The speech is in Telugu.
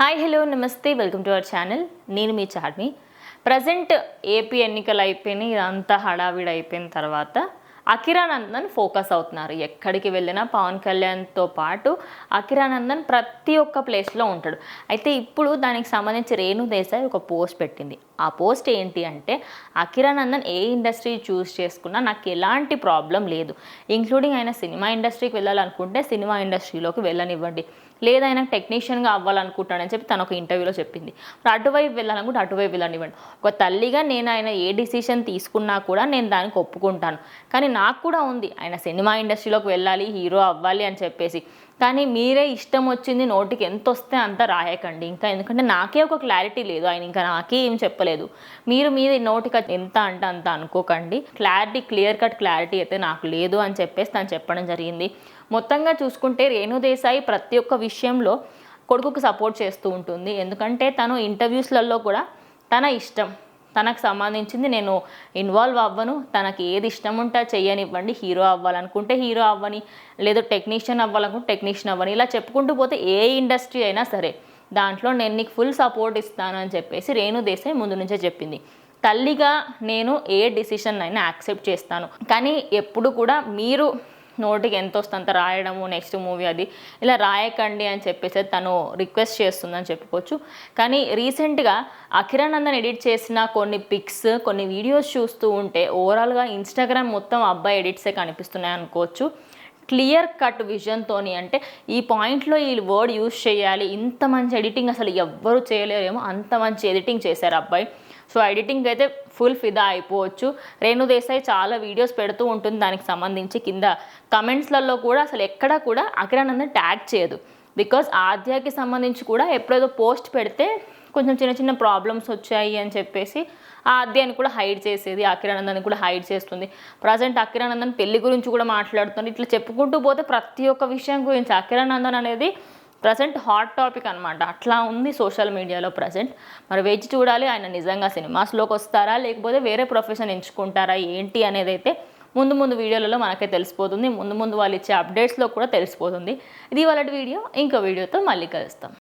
హాయ్ హలో నమస్తే వెల్కమ్ టు అవర్ ఛానల్. నేను మీ చార్మి. ప్రజెంట్ ఏపీ ఎన్నికలు అయిపోయినాయి, ఇదంతా హడావిడి అయిపోయిన తర్వాత అకిరానందన్ ఫోకస్ అవుతున్నారు. ఎక్కడికి వెళ్ళినా పవన్ కళ్యాణ్తో పాటు అకిరానందన్ ప్రతి ఒక్క ప్లేస్లో ఉంటాడు. అయితే ఇప్పుడు దానికి సంబంధించి రేణు దేశాయ్ ఒక పోస్ట్ పెట్టింది. ఆ పోస్ట్ ఏంటి అంటే, అకిరానందన్ ఏ ఇండస్ట్రీ చూస్ చేసుకున్నా నాకు ఎలాంటి ప్రాబ్లం లేదు, ఇంక్లూడింగ్ ఆయన సినిమా ఇండస్ట్రీకి వెళ్ళాలనుకుంటే సినిమా ఇండస్ట్రీలోకి వెళ్ళనివ్వండి, లేదా ఆయన టెక్నీషియన్గా అవ్వాలనుకుంటానని చెప్పి తను ఒక ఇంటర్వ్యూలో చెప్పింది. అటువైపు వెళ్ళాలనుకుంటే అటువైపు వెళ్ళనివ్వండి. ఒక తల్లిగా నేను ఆయన ఏ డిసిషన్ తీసుకున్నా కూడా నేను దానికి ఒప్పుకుంటాను. కానీ నాకు కూడా ఉంది ఆయన సినిమా ఇండస్ట్రీలోకి వెళ్ళాలి, హీరో అవ్వాలి అని చెప్పేసి. కానీ మీరే ఇష్టం వచ్చింది నోటికి ఎంత వస్తే అంత రాయకండి. ఇంకా ఎందుకంటే నాకే ఒక క్లారిటీ లేదు, ఆయన ఇంకా నాకే ఏం చెప్పలేదు. మీరు నోటికి ఎంత అంటే అంత అనుకోకండి. క్లియర్ కట్ క్లారిటీ అయితే నాకు లేదు అని చెప్పేసి తను చెప్పడం జరిగింది. మొత్తంగా చూసుకుంటే రేణు దేశాయ్ ప్రతి ఒక్క విషయంలో కొడుకుకు సపోర్ట్ చేస్తూ ఉంటుంది. ఎందుకంటే తను ఇంటర్వ్యూస్లలో కూడా తన ఇష్టం, తనకు సంబంధించింది నేను ఇన్వాల్వ్ అవ్వను, తనకి ఏది ఇష్టం ఉంటే చెయ్యనివ్వండి, హీరో అవ్వాలనుకుంటే హీరో అవ్వని, లేదా టెక్నీషియన్ అవ్వాలనుకుంటే టెక్నీషియన్ అవ్వని, ఇలా చెప్పుకుంటూ పోతే ఏ ఇండస్ట్రీ అయినా సరే దాంట్లో నేను నీకు ఫుల్ సపోర్ట్ ఇస్తాను అని చెప్పేసి రేణు దేశాయ్ ముందు నుంచే చెప్పింది. తల్లిగా నేను ఏ డిసిషన్ అయినా యాక్సెప్ట్ చేస్తాను, కానీ ఎప్పుడు కూడా మీరు నోటికి ఎంత వస్తుందంత రాయడము, నెక్స్ట్ మూవీ అది ఇలా రాయకండి అని చెప్పేసి తను రిక్వెస్ట్ చేస్తుందని చెప్పుకోవచ్చు. కానీ రీసెంట్గా అకిరానందన్ ఎడిట్ చేసిన కొన్ని పిక్స్, కొన్ని వీడియోస్ చూస్తూ ఉంటే ఓవరాల్గా ఇన్స్టాగ్రామ్ మొత్తం అబ్బాయి ఎడిట్సే కనిపిస్తున్నాయి అనుకోవచ్చు. క్లియర్ కట్ విజన్తో, అంటే ఈ పాయింట్లో ఈ వర్డ్ యూజ్ చేయాలి, ఇంత మంచి ఎడిటింగ్ అసలు ఎవ్వరూ చేయలేరేమో అంత మంచి ఎడిటింగ్ చేశారు అబ్బాయి. సో ఎడిటింగ్ అయితే ఫుల్ ఫిదా అయిపోవచ్చు. రేణు దేశాయ్ చాలా వీడియోస్ పెడుతూ ఉంటుంది దానికి సంబంధించి. కింద కమెంట్స్లలో కూడా అసలు ఎక్కడా కూడా అకిరానందన్ ట్యాగ్ చేయదు. బికాజ్ ఆద్యాకి సంబంధించి కూడా ఎప్పుడేదో పోస్ట్ పెడితే కొంచెం చిన్న చిన్న ప్రాబ్లమ్స్ వచ్చాయి అని చెప్పేసి ఆ ఆద్యాన్ని కూడా హైడ్ చేసేది, అకిరానందన్ కూడా హైడ్ చేస్తుంది. ప్రజెంట్ అకిరానందన్ పెళ్లి గురించి కూడా మాట్లాడుతుంది. ఇట్లా చెప్పుకుంటూ పోతే ప్రతి ఒక్క విషయం గురించి అకిరానందన్ అనేది ప్రజెంట్ హాట్ టాపిక్ అనమాట. అట్లా ఉంది సోషల్ మీడియాలో ప్రజెంట్. మరి వేచి చూడాలి, ఆయన నిజంగా సినిమాస్లోకి వస్తారా లేకపోతే వేరే ప్రొఫెషన్ ఎంచుకుంటారా ఏంటి అనేది అయితే ముందు ముందు వీడియోలలో మనకే తెలిసిపోతుంది. ముందు ముందు వాళ్ళు ఇచ్చే అప్డేట్స్లో కూడా తెలిసిపోతుంది. ఇది వాళ్ళ వీడియో. ఇంకో వీడియోతో మళ్ళీ కలుస్తాం.